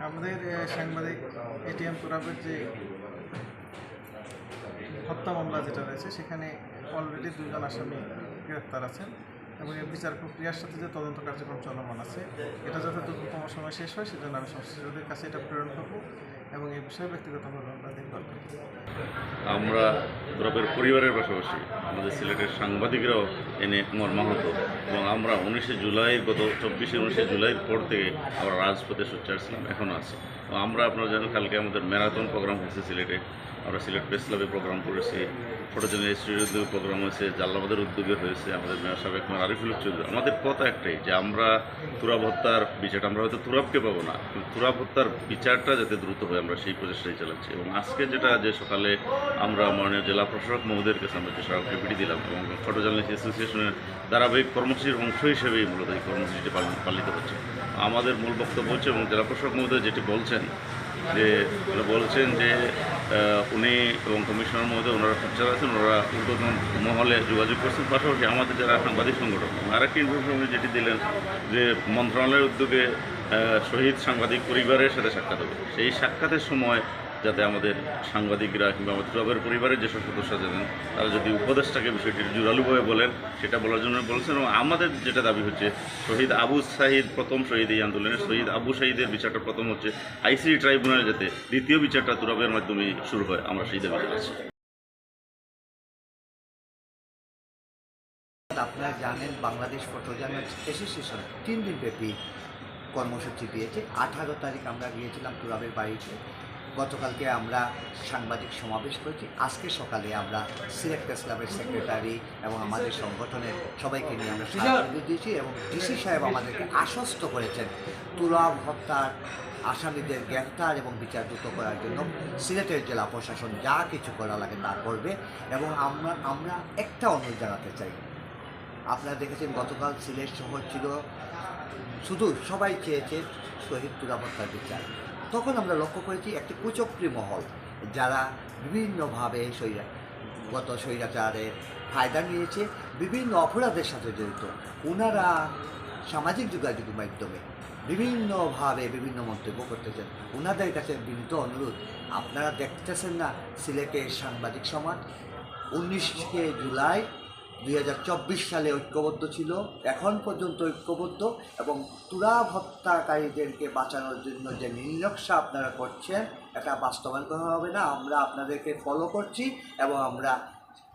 আমাদের সাংবাদিক এটিএম তুরাবের যে হত্যা মামলা যেটা রয়েছে সেখানে অলরেডি 2 জন আসামি গ্রেফতার আছেন এবং এর বিচার প্রক্রিয়ার সাথে যে তদন্ত কার্যক্রম চলমান আছে এটা যাতে দ্রুততম সময় শেষ হয় সেজন্য আমি সংশ্লিষ্টদের কাছে এটা প্রেরণ করব এবং এই বিষয়ে ব্যক্তিগতভাবে আমরা দেখভাল করব। আমরা তুরাবের পরিবারের পাশাপাশি আমাদের সিলেটের সাংবাদিকরাও এনে মর্মাহত এবং আমরা 19 জুলাই গত 19 জুলাইয়ের পর থেকে আমরা রাজপথে সোচ্চার ছিলাম, এখনও আছি। আমরা আপনারা জানেন কালকে আমাদের ম্যারাথন প্রোগ্রাম হয়েছে সিলেটে, আমরা সিলেট প্রেস ক্লাবে প্রোগ্রাম করেছি, ফটোজেনিক স্টুডিওর উদ্যোগে প্রোগ্রাম হয়েছে, জালালাবাদের উদ্যোগে হয়েছে, আমাদের মেয়র সাহেব আরিফুল চৌধুরী। আমাদের কথা একটাই যে আমরা তুরাব হত্যার বিচারটা আমরা হয়তো তুরাবকে পাবো না, কিন্তু তুরাব হত্যার বিচারটা যাতে দ্রুত হয় আমরা সেই প্রচেষ্টাই চালাচ্ছি। এবং আজকে যেটা যে সকালে আমরা মাননীয় জেলা প্রশাসক মহোদয়ের কাছে আমরা যে স্মারকলিপিটি দিলাম এবং ফটো জার্নালিস্ট অ্যাসোসিয়েশনের ধারাবাহিক কর্মসূচির অংশ হিসেবেই মূলত এই কর্মসূচিটি পালিত হচ্ছে। আমাদের মূল বক্তব্য হচ্ছে এবং জেলা প্রশাসক মহোদয় যেটি বলছেন যে উনি এবং কমিশনার মহোদয় ওনারা সোচ্চার আছেন, ওনারা ঊর্ধ্বতন মহলে যোগাযোগ করছেন। পাশাপাশি আমাদের যারা সাংবাদিক সংগঠন আরেকটি ইনফরমেশন যেটি দিলেন যে মন্ত্রণালয়ের উদ্যোগে শহীদ সাংবাদিক পরিবারের সাথে সাক্ষাৎ হবে, সেই সাক্ষাতের সময় যাতে আমাদের সাংবাদিকরা কিংবা আমাদের তুরাবের পরিবারের যেসব সদস্য আছেন তারা যদি উপদেষ্টাকে বিষয়টি জোরালোভাবে বলেন সেটা বলার জন্য বলছেন। এবং আমাদের যেটা দাবি হচ্ছে শহীদ আবু সাঈদ, প্রথম শহীদ এই আন্দোলনের শহীদ আবু সাঈদের বিচারটা প্রথম হচ্ছে আইসিসি ট্রাইব্যুনালে, যাতে দ্বিতীয় বিচারটা তুরাবের মাধ্যমে শুরু হয়, আমরা সেই দাবি জানাচ্ছি। আপনারা জানেন বাংলাদেশ ফটো জার্নালিস্ট অ্যাসোসিয়েশন 3 দিনব্যাপী কর্মসূচি দিয়েছে। 18 তারিখ আমরা গিয়েছিলাম তুরাবের বাড়িতে, গতকালকে আমরা সাংবাদিক সমাবেশ করেছি, আজকে সকালে আমরা সিলেট প্রেস ক্লাবের সেক্রেটারি এবং আমাদের সংগঠনের সবাইকে নিয়ে আমরা স্মারকলিপি দিয়েছি এবং ডিসি সাহেব আমাদেরকে আশ্বস্ত করেছেন তুরাব হত্যার আসামিদের গ্রেফতার এবং বিচার দ্রুত করার জন্য সিলেটের জেলা প্রশাসন যা কিছু করা লাগে তা করবে। এবং আমরা একটা অনুরোধ জানাতে চাই, আপনারা দেখেছেন গতকাল সিলেট শহর ছিল শুধু সবাই চেয়েছে শহীদ তুরাব হত্যার বিচার। তখন আমরা লক্ষ্য করেছি একটি কুচক্রী মহল যারা বিভিন্নভাবে গত স্বৈরাচারের ফায়দা নিয়েছে, বিভিন্ন অপরাধের সাথে জড়িত, ওনারা সামাজিক যোগাযোগের মাধ্যমে বিভিন্নভাবে বিভিন্ন মন্তব্য করতেছেন। ওনাদের কাছে বিনীত অনুরোধ, আপনারা দেখতেছেন না সিলেটের সাংবাদিক সমাজ 19 জুলাই 2024 সালে ঐক্যবদ্ধ ছিল, এখন পর্যন্ত ঐক্যবদ্ধ, এবং তুরাব হত্যাকারীদেরকে বাঁচানোর জন্য যে নির্লক্ষ্য আপনারা করছেন এটা বাস্তবায়ন করা হবে না। আমরা আপনাদেরকে ফলো করছি এবং আমরা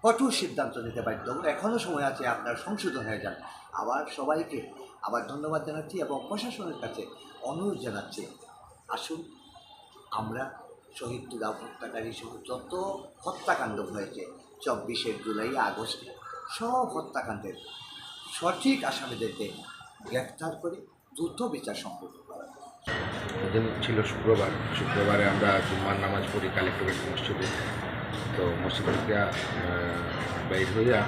কঠোর সিদ্ধান্ত নিতে বাধ্য। এখনও সময় আছে, আপনারা সংশোধন হয়ে যান। আবার সবাইকে আবার ধন্যবাদ জানাচ্ছি এবং প্রশাসনের কাছে অনুরোধ জানাচ্ছি, আসুন আমরা শহীদ তুরাব হত্যাকারী সহ যত হত্যাকাণ্ড হয়েছে 24 জুলাই আগস্টে সব হত্যাকাণ্ডের সঠিক আসামিদেরকে গ্রেফতার করে দ্রুত বিচার সম্পন্ন করা। সেদিন ছিল শুক্রবারে আমরা জুম্মার নামাজ পড়ি কালেক্টরেট মসজিদে। তো মসজিদ থেকে বাইর হইয়া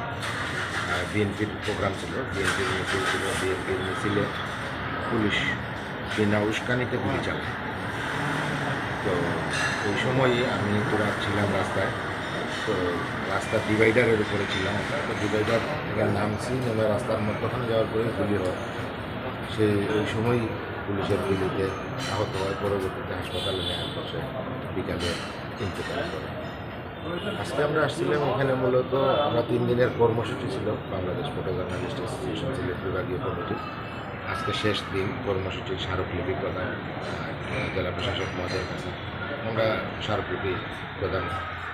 বিএনপির প্রোগ্রাম ছিল, বিএনপির মিছিল ছিল। বিএনপির মিছিলে পুলিশ বিনা উস্কানিতে গুলি চালায়। তো ওই সময়ই আমি তুরাব ছিলাম রাস্তায়, তো রাস্তার ডিভাইডারের উপরে ছিলাম। তো ডিভাইডার থেকে নামছি, নেমে রাস্তার মধ্যখানে যাওয়ার পরে গুলি হয়। সে ওই সময়ই পুলিশের গুলিতে আহত হয়, পরবর্তীতে হাসপাতালে নেওয়ার পথে বিকালে ইন্তেকাল করে। আজকে আমরা আসছিলাম এখানে মূলত আমরা 3 দিনের কর্মসূচি ছিল Bangladesh photo journalist association Sylhet বিভাগীয় কমিটি। আজকে শেষ দিন কর্মসূচির স্মারকলিপি প্রদান জেলা প্রশাসক মহোদয়ের কাছে আমরা স্মারকলিপি প্রদান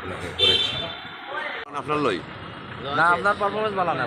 ওনাকে করেছি। আপনার লই না, আপনার পারফরমেন্স ভালো না।